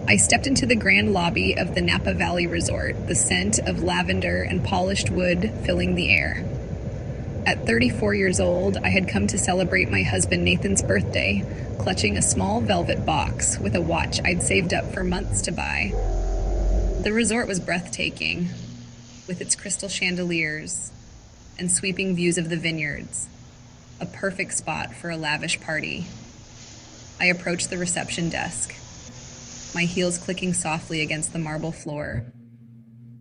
I stepped into the grand lobby of the Napa Valley Resort, the scent of lavender and polished wood filling the air. At 34 years old, I had come to celebrate my husband Nathan's birthday, clutching a small velvet box with a watch I'd saved up for months to buy. The resort was breathtaking, with its crystal chandeliers and sweeping views of the vineyards, a perfect spot for a lavish party. I approached the reception desk, my heels clicking softly against the marble floor,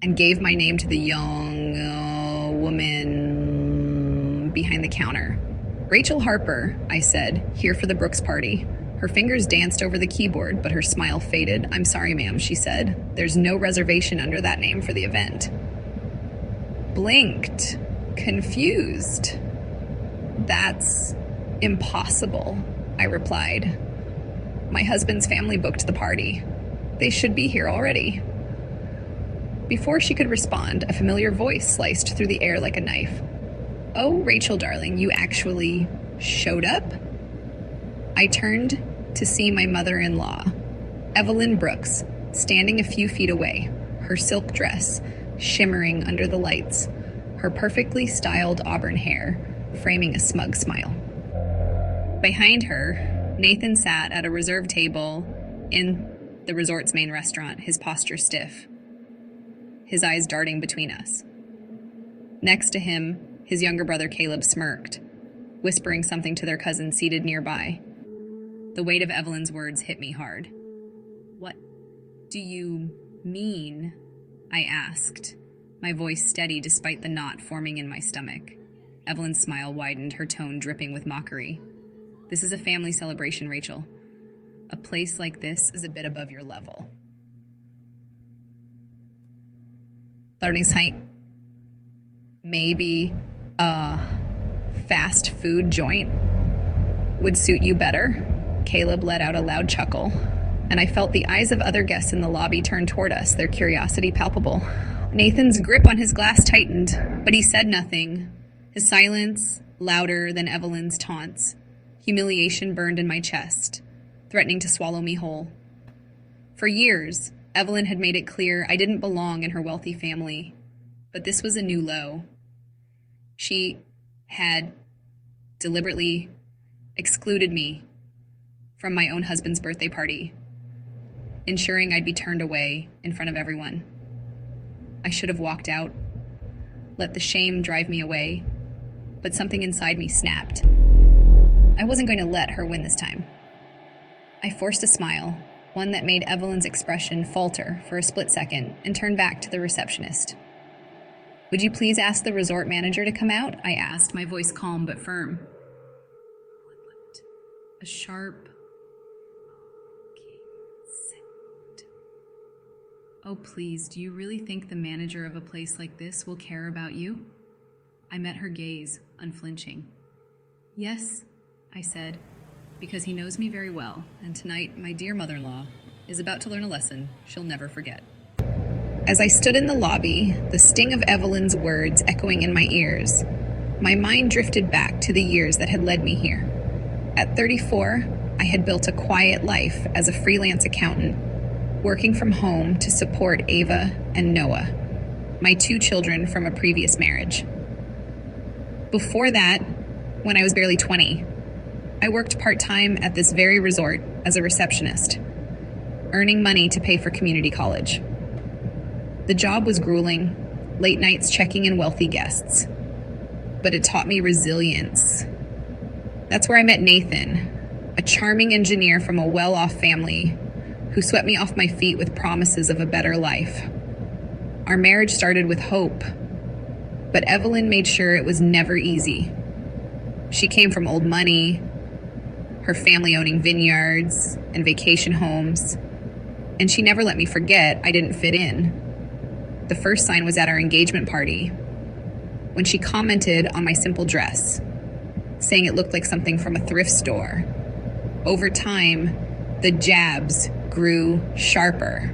and gave my name to the young woman behind the counter. "Rachel Harper," I said, "here for the Brooks party." Her fingers danced over the keyboard, but her smile faded. "I'm sorry, ma'am," she said. "There's no reservation under that name for the event." Blinked, confused. "That's impossible," I replied. "My husband's family booked the party. They should be here already." Before she could respond, a familiar voice sliced through the air like a knife. "Oh, Rachel, darling, you actually showed up?" I turned to see my mother-in-law, Evelyn Brooks, standing a few feet away, her silk dress shimmering under the lights, her perfectly styled auburn hair framing a smug smile. Behind her, Nathan sat at a reserved table in the resort's main restaurant, his posture stiff, his eyes darting between us. Next to him, his younger brother Caleb smirked, whispering something to their cousin seated nearby. The weight of Evelyn's words hit me hard. "What do you mean?" I asked, my voice steady despite the knot forming in my stomach. Evelyn's smile widened, her tone dripping with mockery. "This is a family celebration, Rachel. A place like this is a bit above your level." Learning site. Maybe a fast food joint would suit you better. Caleb let out a loud chuckle, and I felt the eyes of other guests in the lobby turn toward us, their curiosity palpable. Nathan's grip on his glass tightened, but he said nothing, his silence louder than Evelyn's taunts. Humiliation burned in my chest, threatening to swallow me whole. For years, Evelyn had made it clear I didn't belong in her wealthy family, but this was a new low. She had deliberately excluded me from my own husband's birthday party, ensuring I'd be turned away in front of everyone. I should have walked out, let the shame drive me away, but something inside me snapped. I wasn't going to let her win this time. I forced a smile, one that made Evelyn's expression falter for a split second, and turned back to the receptionist. "Would you please ask the resort manager to come out?" I asked, my voice calm but firm. A sharp sound. "Oh, please, do you really think the manager of a place like this will care about you?" I met her gaze, unflinching. "Yes," I said, "because he knows me very well, and tonight my dear mother-in-law is about to learn a lesson she'll never forget." As I stood in the lobby, the sting of Evelyn's words echoing in my ears, my mind drifted back to the years that had led me here. At 34, I had built a quiet life as a freelance accountant, working from home to support Ava and Noah, my 2 children from a previous marriage. Before that, when I was barely 20, I worked part-time at this very resort as a receptionist, earning money to pay for community college. The job was grueling, late nights checking in wealthy guests, but it taught me resilience. That's where I met Nathan, a charming engineer from a well-off family who swept me off my feet with promises of a better life. Our marriage started with hope, but Evelyn made sure it was never easy. She came from old money, her family owning vineyards and vacation homes, and she never let me forget I didn't fit in. The first sign was at our engagement party, when she commented on my simple dress, saying it looked like something from a thrift store. Over time, the jabs grew sharper.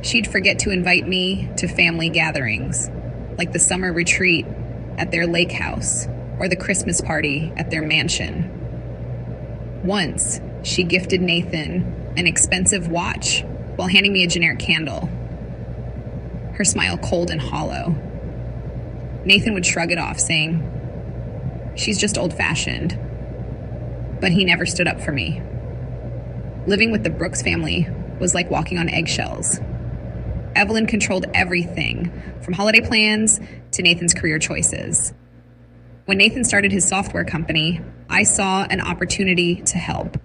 She'd forget to invite me to family gatherings, like the summer retreat at their lake house or the Christmas party at their mansion. Once, she gifted Nathan an expensive watch while handing me a generic candle. Her smile cold and hollow. Nathan would shrug it off, saying, "She's just old-fashioned." But he never stood up for me. Living with the Brooks family was like walking on eggshells. Evelyn controlled everything, from holiday plans to Nathan's career choices. When Nathan started his software company, I saw an opportunity to help.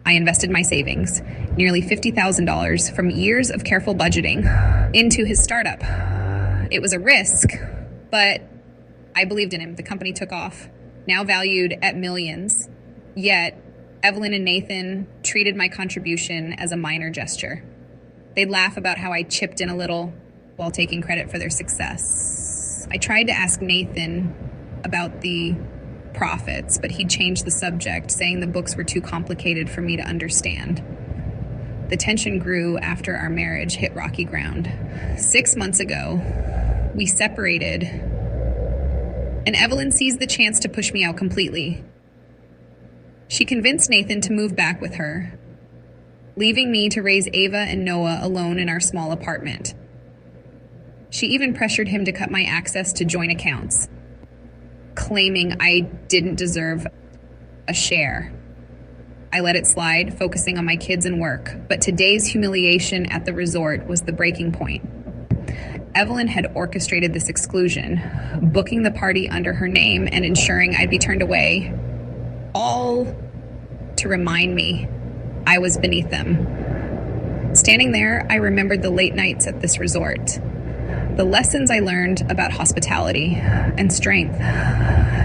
I invested my savings, nearly $50,000 from years of careful budgeting, into his startup. It was a risk, but I believed in him. The company took off, now valued at millions. Yet, Evelyn and Nathan treated my contribution as a minor gesture. They'd laugh about how I chipped in a little while taking credit for their success. I tried to ask Nathan about the profits, but he'd changed the subject, saying the books were too complicated for me to understand. The tension grew after our marriage hit rocky ground. 6 months ago, we separated, and Evelyn seized the chance to push me out completely. She convinced Nathan to move back with her, leaving me to raise Ava and Noah alone in our small apartment. She even pressured him to cut my access to joint accounts, claiming I didn't deserve a share. I let it slide, focusing on my kids and work, but today's humiliation at the resort was the breaking point. Evelyn had orchestrated this exclusion, booking the party under her name and ensuring I'd be turned away, all to remind me I was beneath them. Standing there, I remembered the late nights at this resort, the lessons I learned about hospitality and strength.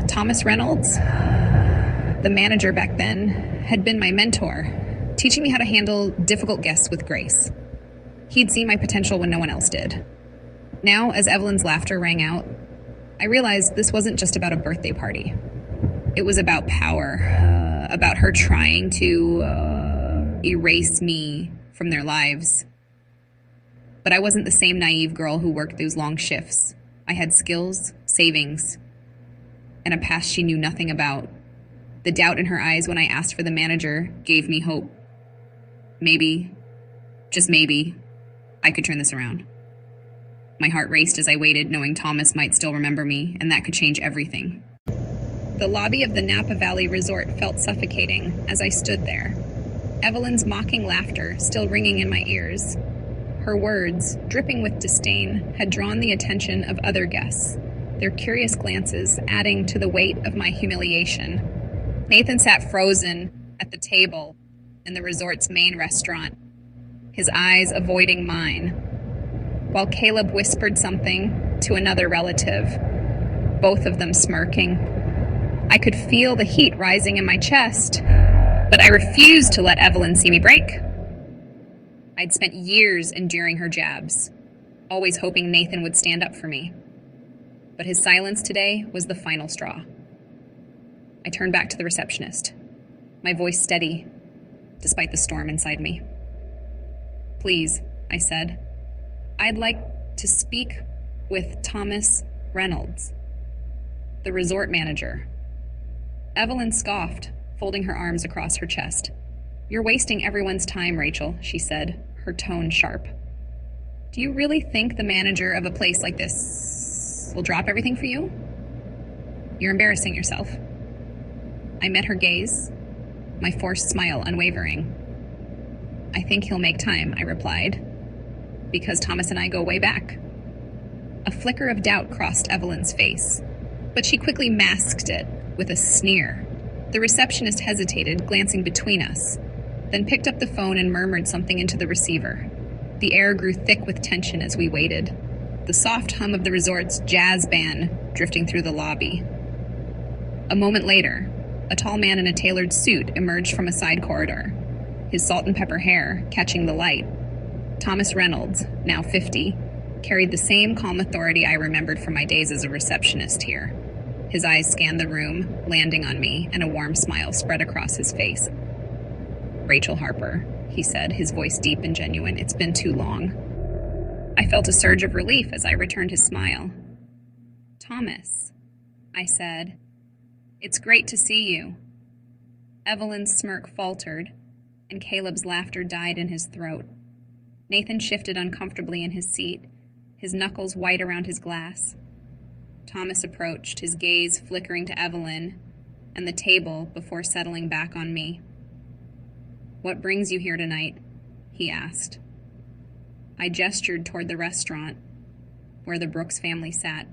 Thomas Reynolds, the manager back then, had been my mentor, teaching me how to handle difficult guests with grace. He'd seen my potential when no one else did. Now, as Evelyn's laughter rang out, I realized this wasn't just about a birthday party. It was about power, about her trying to erase me from their lives. But I wasn't the same naive girl who worked those long shifts. I had skills, savings, and a past she knew nothing about. The doubt in her eyes when I asked for the manager gave me hope. Maybe, just maybe, I could turn this around. My heart raced as I waited, knowing Thomas might still remember me, and that could change everything. The lobby of the Napa Valley Resort felt suffocating as I stood there, Evelyn's mocking laughter still ringing in my ears. Her words, dripping with disdain, had drawn the attention of other guests, their curious glances adding to the weight of my humiliation. Nathan sat frozen at the table in the resort's main restaurant, his eyes avoiding mine, while Caleb whispered something to another relative, both of them smirking. I could feel the heat rising in my chest, but I refused to let Evelyn see me break. I'd spent years enduring her jabs, always hoping Nathan would stand up for me. But his silence today was the final straw. I turned back to the receptionist, my voice steady, despite the storm inside me. "Please," I said, "I'd like to speak with Thomas Reynolds, the resort manager." Evelyn scoffed, folding her arms across her chest. "You're wasting everyone's time, Rachel," she said, her tone sharp. "Do you really think the manager of a place like this will drop everything for you? You're embarrassing yourself." I met her gaze, my forced smile unwavering. "I think he'll make time," I replied, "because Thomas and I go way back." A flicker of doubt crossed Evelyn's face, but she quickly masked it with a sneer. The receptionist hesitated, glancing between us, then picked up the phone and murmured something into the receiver. The air grew thick with tension as we waited, the soft hum of the resort's jazz band drifting through the lobby. A moment later, a tall man in a tailored suit emerged from a side corridor, his salt and pepper hair catching the light. Thomas Reynolds, now 50, carried the same calm authority I remembered from my days as a receptionist here. His eyes scanned the room, landing on me, and a warm smile spread across his face. "Rachel Harper," he said, his voice deep and genuine. "It's been too long." I felt a surge of relief as I returned his smile. "Thomas," I said, "it's great to see you." Evelyn's smirk faltered, and Caleb's laughter died in his throat. Nathan shifted uncomfortably in his seat, his knuckles white around his glass. Thomas approached, his gaze flickering to Evelyn and the table before settling back on me. "What brings you here tonight?" he asked. I gestured toward the restaurant where the Brooks family sat.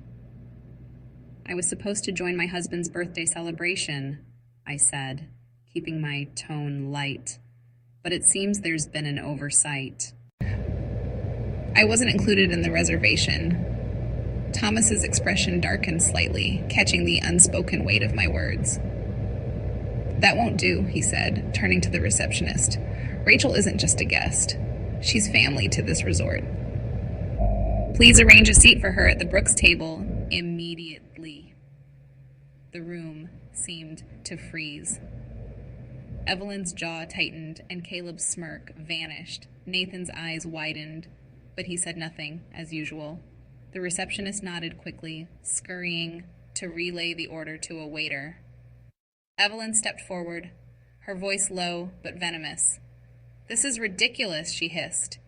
"I was supposed to join my husband's birthday celebration," I said, keeping my tone light, "but it seems there's been an oversight." I wasn't included in the reservation. Thomas's expression darkened slightly, catching the unspoken weight of my words. "That won't do," he said, turning to the receptionist. "Rachel isn't just a guest. She's family to this resort. Please arrange a seat for her at the Brooks table immediately." The room seemed to freeze. Evelyn's jaw tightened and Caleb's smirk vanished. Nathan's eyes widened, but he said nothing, as usual. The receptionist nodded quickly, scurrying to relay the order to a waiter. Evelyn stepped forward, her voice low but venomous. "This is ridiculous," she hissed.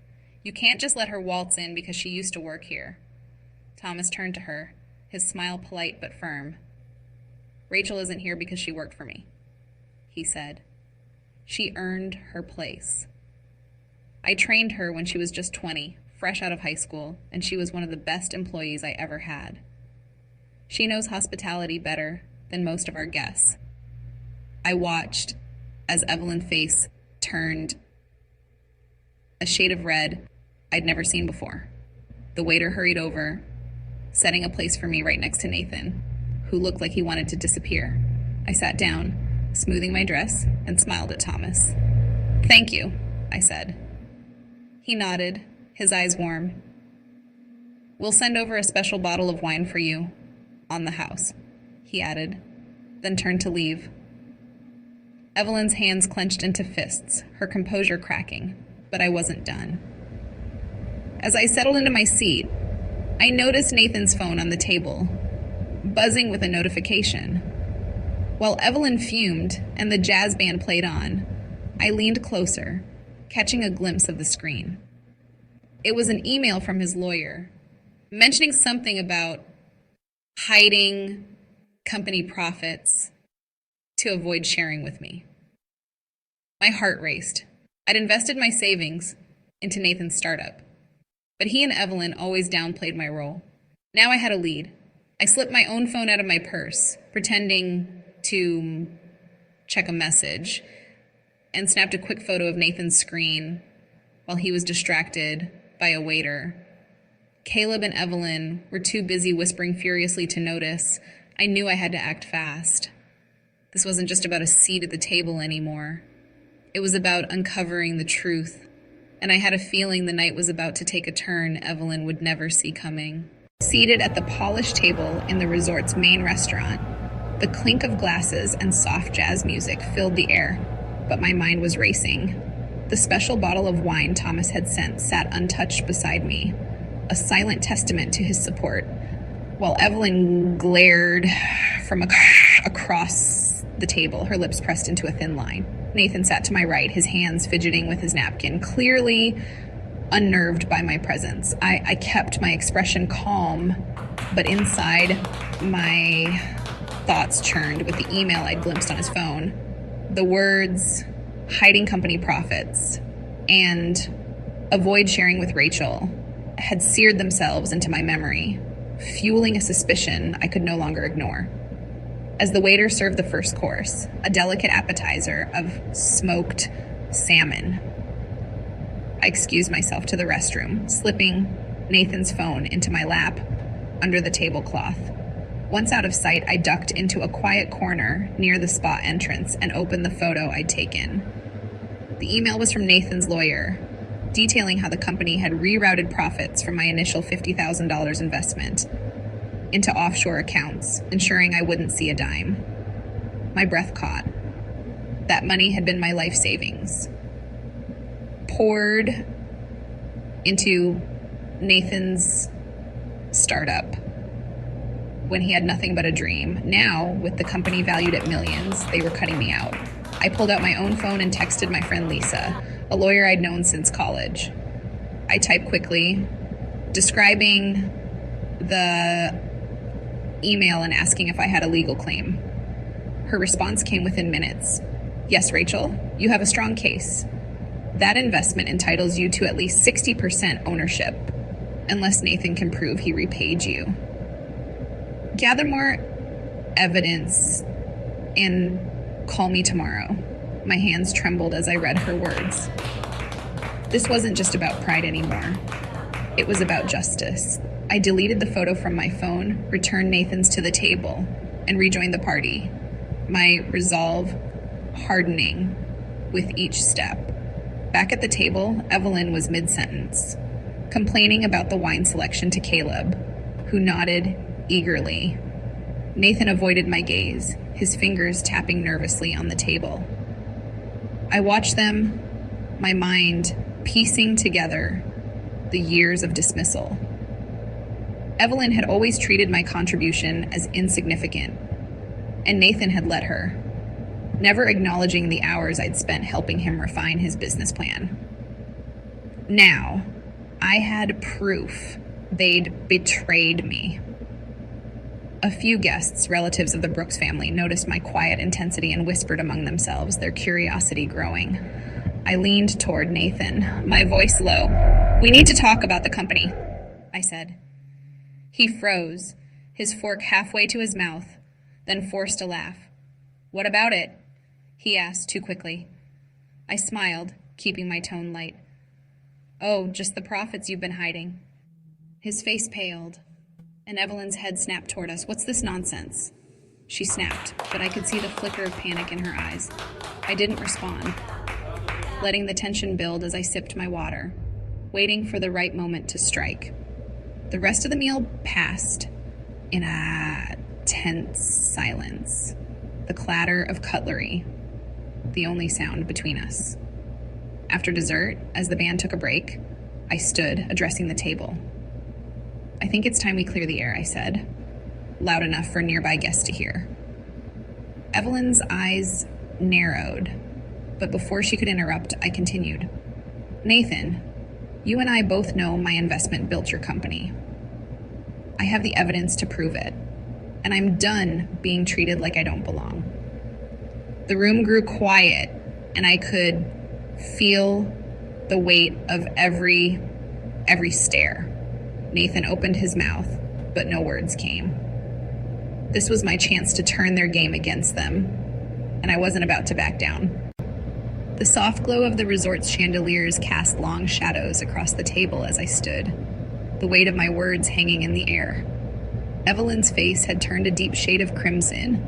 "You can't just let her waltz in because she used to work here." Thomas turned to her, his smile polite but firm. "Rachel isn't here because she worked for me," he said. "She earned her place. I trained her when she was just 20, fresh out of high school, and she was one of the best employees I ever had. She knows hospitality better than most of our guests." I watched as Evelyn's face turned a shade of red I'd never seen before. The waiter hurried over, setting a place for me right next to Nathan, who looked like he wanted to disappear. I sat down, smoothing my dress, and smiled at Thomas. "Thank you," I said. He nodded, his eyes warm. "We'll send over a special bottle of wine for you on the house," he added, then turned to leave. Evelyn's hands clenched into fists, her composure cracking, but I wasn't done. As I settled into my seat, I noticed Nathan's phone on the table, buzzing with a notification. While Evelyn fumed and the jazz band played on, I leaned closer, catching a glimpse of the screen. It was an email from his lawyer, mentioning something about hiding company profits to avoid sharing with me. My heart raced. I'd invested my savings into Nathan's startup, but he and Evelyn always downplayed my role. Now I had a lead. I slipped my own phone out of my purse, pretending to check a message, and snapped a quick photo of Nathan's screen while he was distracted by a waiter. Caleb and Evelyn were too busy whispering furiously to notice. I knew I had to act fast. This wasn't just about a seat at the table anymore. It was about uncovering the truth, and I had a feeling the night was about to take a turn Evelyn would never see coming. Seated at the polished table in the resort's main restaurant, the clink of glasses and soft jazz music filled the air, but my mind was racing. The special bottle of wine Thomas had sent sat untouched beside me, a silent testament to his support, while Evelyn glared from across the table, her lips pressed into a thin line. Nathan sat to my right, his hands fidgeting with his napkin, clearly unnerved by my presence. I kept my expression calm, but inside my thoughts churned with the email I'd glimpsed on his phone. The words, hiding company profits, and avoid sharing with Rachel, had seared themselves into my memory, fueling a suspicion I could no longer ignore. As the waiter served the first course, a delicate appetizer of smoked salmon, I excused myself to the restroom, slipping Nathan's phone into my lap under the tablecloth. Once out of sight, I ducked into a quiet corner near the spa entrance and opened the photo I'd taken. The email was from Nathan's lawyer, detailing how the company had rerouted profits from my initial $50,000 investment into offshore accounts, ensuring I wouldn't see a dime. My breath caught. That money had been my life savings, poured into Nathan's startup when he had nothing but a dream. Now, with the company valued at millions, they were cutting me out. I pulled out my own phone and texted my friend Lisa, a lawyer I'd known since college. I typed quickly, describing the email and asking if I had a legal claim. Her response came within minutes. Yes, Rachel, you have a strong case. That investment entitles you to at least 60% ownership, unless Nathan can prove he repaid you. Gather more evidence and call me tomorrow. My hands trembled as I read her words. This wasn't just about pride anymore. It was about justice. I deleted the photo from my phone, returned Nathan's to the table, and rejoined the party, my resolve hardening with each step. Back at the table, Evelyn was mid-sentence, complaining about the wine selection to Caleb, who nodded eagerly. Nathan avoided my gaze, his fingers tapping nervously on the table. I watched them, my mind piecing together the years of dismissal. Evelyn had always treated my contribution as insignificant, and Nathan had let her, never acknowledging the hours I'd spent helping him refine his business plan. Now, I had proof they'd betrayed me. A few guests, relatives of the Brooks family, noticed my quiet intensity and whispered among themselves, their curiosity growing. I leaned toward Nathan, my voice low. "We need to talk about the company," I said. He froze, his fork halfway to his mouth, then forced a laugh. "What about it?" he asked too quickly. I smiled, keeping my tone light. "Oh, just the profits you've been hiding." His face paled, and Evelyn's head snapped toward us. "What's this nonsense?" She snapped, but I could see the flicker of panic in her eyes. I didn't respond, letting the tension build as I sipped my water, waiting for the right moment to strike. The rest of the meal passed in a tense silence, the clatter of cutlery, the only sound between us. After dessert, as the band took a break, I stood, addressing the table. "I think it's time we clear the air," I said, loud enough for nearby guests to hear. Evelyn's eyes narrowed, but before she could interrupt, I continued. "Nathan, you and I both know my investment built your company. I have the evidence to prove it, and I'm done being treated like I don't belong." The room grew quiet, and I could feel the weight of every stare. Nathan opened his mouth, but no words came. This was my chance to turn their game against them, and I wasn't about to back down. The soft glow of the resort's chandeliers cast long shadows across the table as I stood, the weight of my words hanging in the air. Evelyn's face had turned a deep shade of crimson,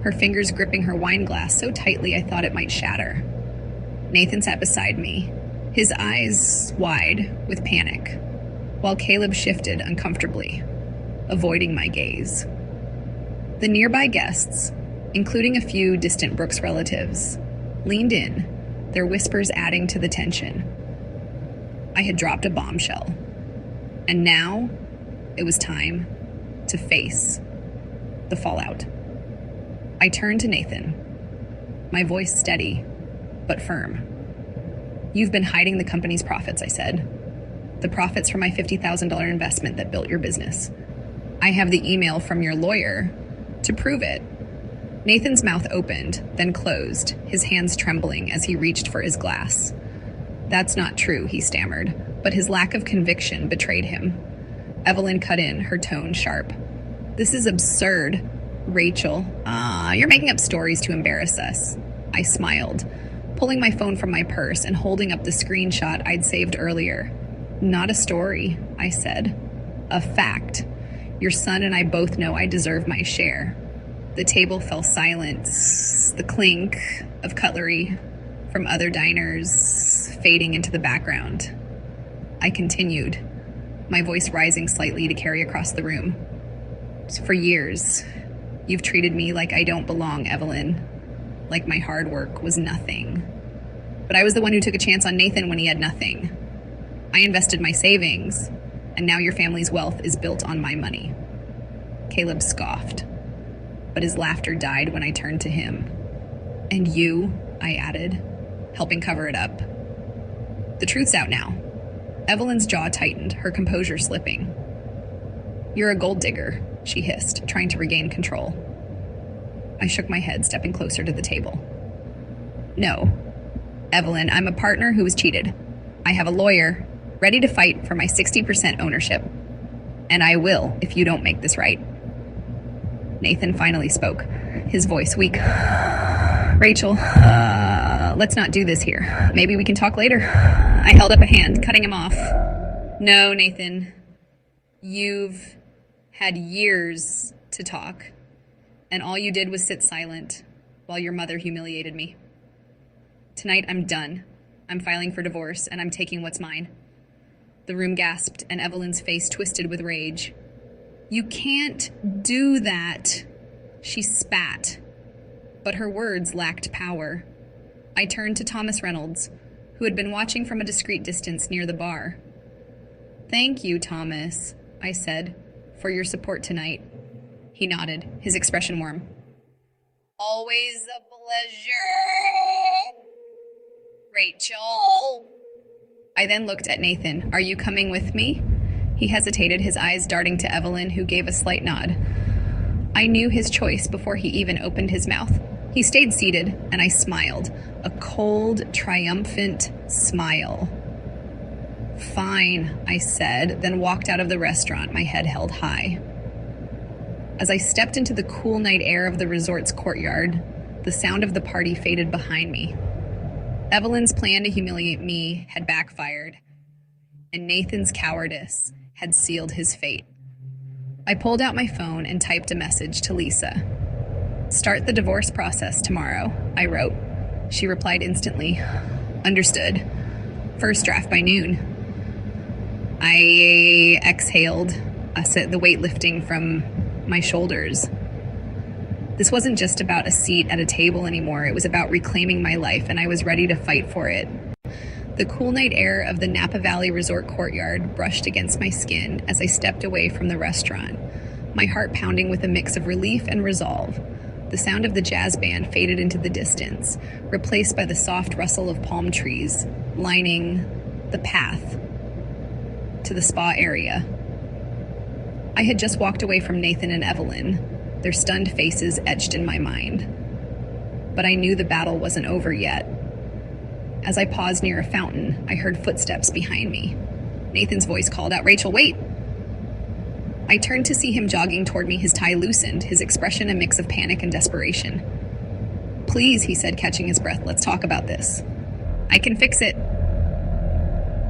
her fingers gripping her wine glass so tightly I thought it might shatter. Nathan sat beside me, his eyes wide with panic, while Caleb shifted uncomfortably, avoiding my gaze. The nearby guests, including a few distant Brooks relatives, leaned in, their whispers adding to the tension. I had dropped a bombshell, and now it was time to face the fallout. I turned to Nathan, my voice steady but firm. "You've been hiding the company's profits," I said. "The profits from my $50,000 investment that built your business. I have the email from your lawyer to prove it." Nathan's mouth opened, then closed, his hands trembling as he reached for his glass. "That's not true," he stammered, but his lack of conviction betrayed him. Evelyn cut in, her tone sharp. "This is absurd, Rachel. You're making up stories to embarrass us." I smiled, pulling my phone from my purse and holding up the screenshot I'd saved earlier. "Not a story," I said. "A fact. Your son and I both know I deserve my share." The table fell silent, the clink of cutlery from other diners fading into the background. I continued, my voice rising slightly to carry across the room. "For years, you've treated me like I don't belong, Evelyn, like my hard work was nothing. But I was the one who took a chance on Nathan when he had nothing. I invested my savings, and now your family's wealth is built on my money." Caleb scoffed, but his laughter died when I turned to him. "And you," I added, helping cover it up. The truth's out now. Evelyn's jaw tightened, her composure slipping. You're a gold digger, she hissed, trying to regain control. I shook my head, stepping closer to the table. No. Evelyn, I'm a partner who was cheated. I have a lawyer, ready to fight for my 60% ownership. And I will if you don't make this right. Nathan finally spoke, his voice weak. Rachel, let's not do this here. Maybe we can talk later. I held up a hand, cutting him off. No, Nathan. You've had years to talk, and all you did was sit silent while your mother humiliated me. Tonight, I'm done. I'm filing for divorce, and I'm taking what's mine. The room gasped, and Evelyn's face twisted with rage. You can't do that, she spat. But her words lacked power. I turned to Thomas Reynolds, who had been watching from a discreet distance near the bar. Thank you, Thomas, I said, for your support tonight. He nodded, his expression warm. Always a pleasure, Rachel. I then looked at Nathan. Are you coming with me? He hesitated, his eyes darting to Evelyn, who gave a slight nod. I knew his choice before he even opened his mouth. He stayed seated, and I smiled, a cold, triumphant smile. Fine, I said, then walked out of the restaurant, my head held high. As I stepped into the cool night air of the resort's courtyard, the sound of the party faded behind me. Evelyn's plan to humiliate me had backfired, and Nathan's cowardice had sealed his fate. I pulled out my phone and typed a message to Lisa. Start the divorce process tomorrow, I wrote. She replied instantly. Understood. First draft by noon. I exhaled, the weight lifting from my shoulders. This wasn't just about a seat at a table anymore. It was about reclaiming my life, and I was ready to fight for it. The cool night air of the Napa Valley Resort courtyard brushed against my skin as I stepped away from the restaurant, my heart pounding with a mix of relief and resolve. The sound of the jazz band faded into the distance, replaced by the soft rustle of palm trees lining the path to the spa area. I had just walked away from Nathan and Evelyn, their stunned faces etched in my mind. But I knew the battle wasn't over yet. As I paused near a fountain, I heard footsteps behind me. Nathan's voice called out, Rachel, wait! I turned to see him jogging toward me, his tie loosened, his expression a mix of panic and desperation. Please, he said, catching his breath, let's talk about this. I can fix it.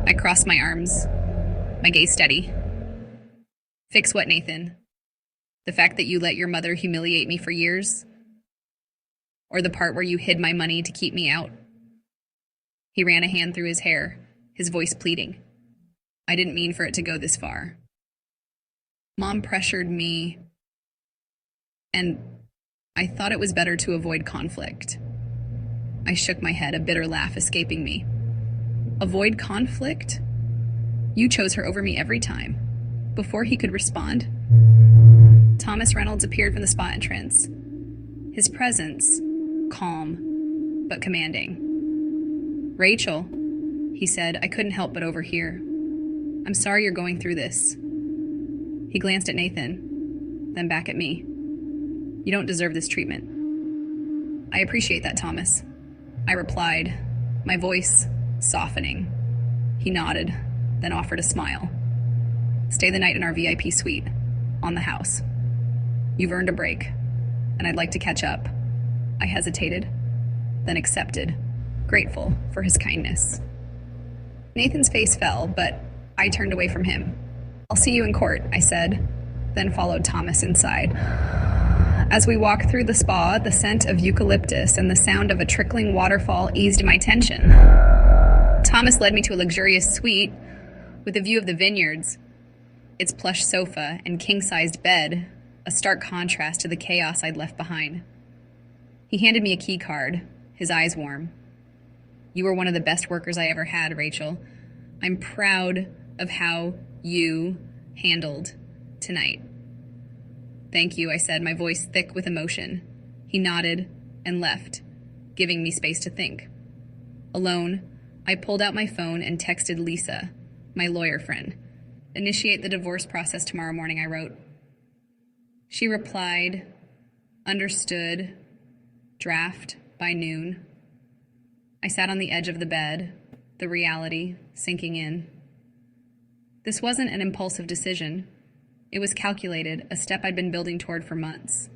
I crossed my arms, my gaze steady. Fix what, Nathan? The fact that you let your mother humiliate me for years? Or the part where you hid my money to keep me out? He ran a hand through his hair, his voice pleading. I didn't mean for it to go this far. Mom pressured me, and I thought it was better to avoid conflict. I shook my head, a bitter laugh escaping me. Avoid conflict? You chose her over me every time. Before he could respond, Thomas Reynolds appeared from the spa entrance. His presence, calm but commanding. Rachel, he said, I couldn't help but overhear. I'm sorry you're going through this. He glanced at Nathan, then back at me. You don't deserve this treatment. I appreciate that, Thomas. I replied, my voice softening. He nodded, then offered a smile. Stay the night in our VIP suite, on the house. You've earned a break, and I'd like to catch up. I hesitated, then accepted, grateful for his kindness. Nathan's face fell, but I turned away from him. I'll see you in court, I said, then followed Thomas inside. As we walked through the spa, the scent of eucalyptus and the sound of a trickling waterfall eased my tension. Thomas led me to a luxurious suite with a view of the vineyards, its plush sofa and king-sized bed, a stark contrast to the chaos I'd left behind. He handed me a key card, his eyes warm. You were one of the best workers I ever had, Rachel. I'm proud of how you handled tonight. Thank you, I said, my voice thick with emotion. He nodded and left, giving me space to think. Alone, I pulled out my phone and texted Lisa, my lawyer friend. "Initiate the divorce process tomorrow morning," I wrote. She replied, "Understood. Draft by noon." I sat on the edge of the bed, the reality sinking in. This wasn't an impulsive decision. It was calculated, a step I'd been building toward for months.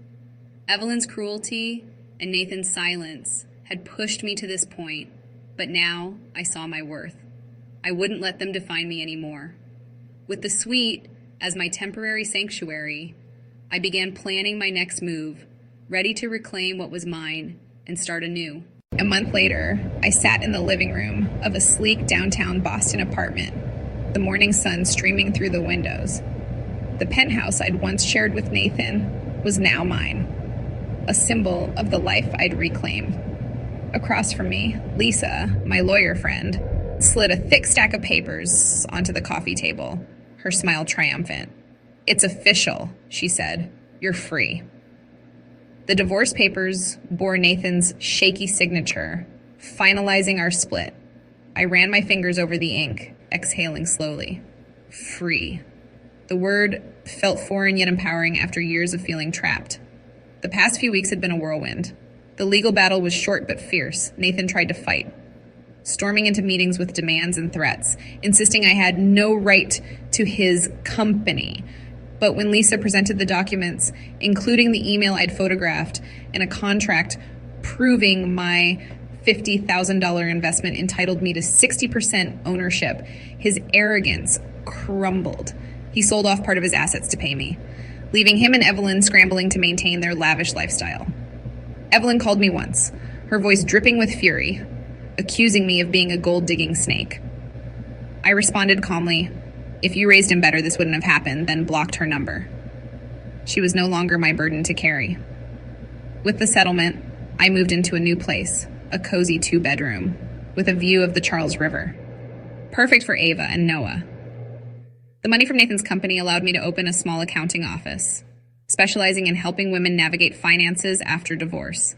Evelyn's cruelty and Nathan's silence had pushed me to this point, but now I saw my worth. I wouldn't let them define me anymore. With the suite as my temporary sanctuary, I began planning my next move, ready to reclaim what was mine and start anew. A month later, I sat in the living room of a sleek downtown Boston apartment, the morning sun streaming through the windows. The penthouse I'd once shared with Nathan was now mine, a symbol of the life I'd reclaimed. Across from me, Lisa, my lawyer friend, slid a thick stack of papers onto the coffee table, her smile triumphant. "It's official," she said. "You're free." The divorce papers bore Nathan's shaky signature, finalizing our split. I ran my fingers over the ink, exhaling slowly. Free. The word felt foreign yet empowering after years of feeling trapped. The past few weeks had been a whirlwind. The legal battle was short but fierce. Nathan tried to fight, storming into meetings with demands and threats, insisting I had no right to his company. But when Lisa presented the documents, including the email I'd photographed and a contract proving my $50,000 investment entitled me to 60% ownership, his arrogance crumbled. He sold off part of his assets to pay me, leaving him and Evelyn scrambling to maintain their lavish lifestyle. Evelyn called me once, her voice dripping with fury, accusing me of being a gold-digging snake. I responded calmly, "If you raised him better, this wouldn't have happened," then blocked her number. She was no longer my burden to carry. With the settlement, I moved into a new place, a cozy 2-bedroom, with a view of the Charles River. Perfect for Ava and Noah. The money from Nathan's company allowed me to open a small accounting office, specializing in helping women navigate finances after divorce.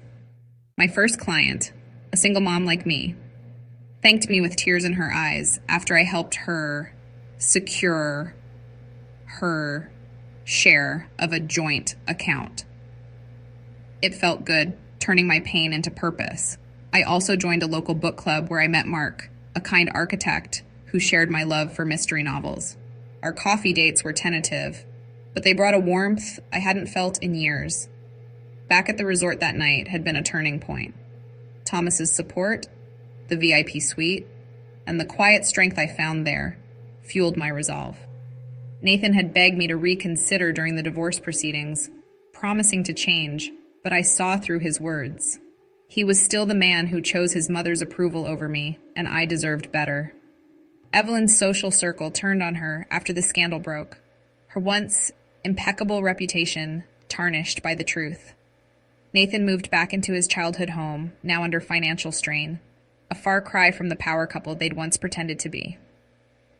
My first client, a single mom like me, thanked me with tears in her eyes after I helped her secure her share of a joint account. It felt good, turning my pain into purpose. I also joined a local book club where I met Mark, a kind architect who shared my love for mystery novels. Our coffee dates were tentative, but they brought a warmth I hadn't felt in years. Back at the resort that night had been a turning point. Thomas's support, the VIP suite, and the quiet strength I found there fueled my resolve. Nathan had begged me to reconsider during the divorce proceedings, promising to change, but I saw through his words. He was still the man who chose his mother's approval over me, and I deserved better. Evelyn's social circle turned on her after the scandal broke, her once impeccable reputation tarnished by the truth. Nathan moved back into his childhood home, now under financial strain, a far cry from the power couple they'd once pretended to be.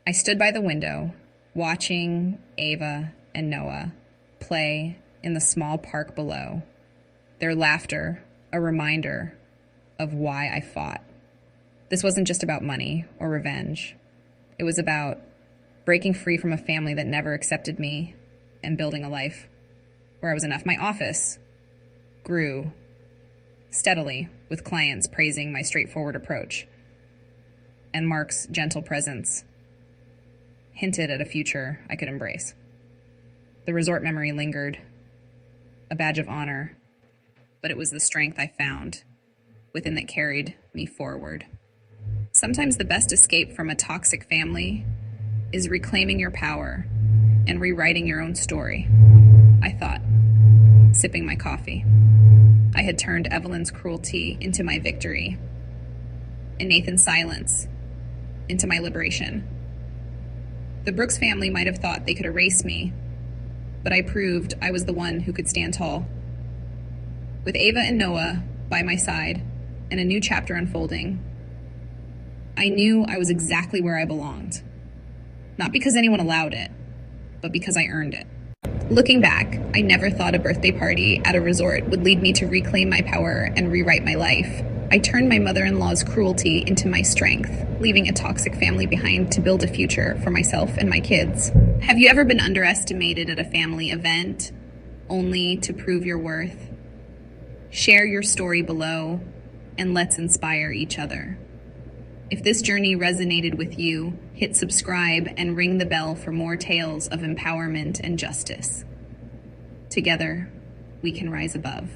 I stood by the window, watching Ava and Noah play in the small park below, their laughter a reminder of why I fought. This wasn't just about money or revenge. It was about breaking free from a family that never accepted me and building a life where I was enough. My office grew steadily, with clients praising my straightforward approach, and Mark's gentle presence hinted at a future I could embrace. The resort memory lingered, a badge of honor, but it was the strength I found within that carried me forward. Sometimes the best escape from a toxic family is reclaiming your power and rewriting your own story, I thought, sipping my coffee. I had turned Evelyn's cruelty into my victory, and Nathan's silence into my liberation. The Brooks family might have thought they could erase me, but I proved I was the one who could stand tall. With Ava and Noah by my side and a new chapter unfolding, I knew I was exactly where I belonged. Not because anyone allowed it, but because I earned it. Looking back, I never thought a birthday party at a resort would lead me to reclaim my power and rewrite my life. I turned my mother-in-law's cruelty into my strength, leaving a toxic family behind to build a future for myself and my kids. Have you ever been underestimated at a family event, only to prove your worth? Share your story below, and let's inspire each other. If this journey resonated with you, hit subscribe and ring the bell for more tales of empowerment and justice. Together, we can rise above.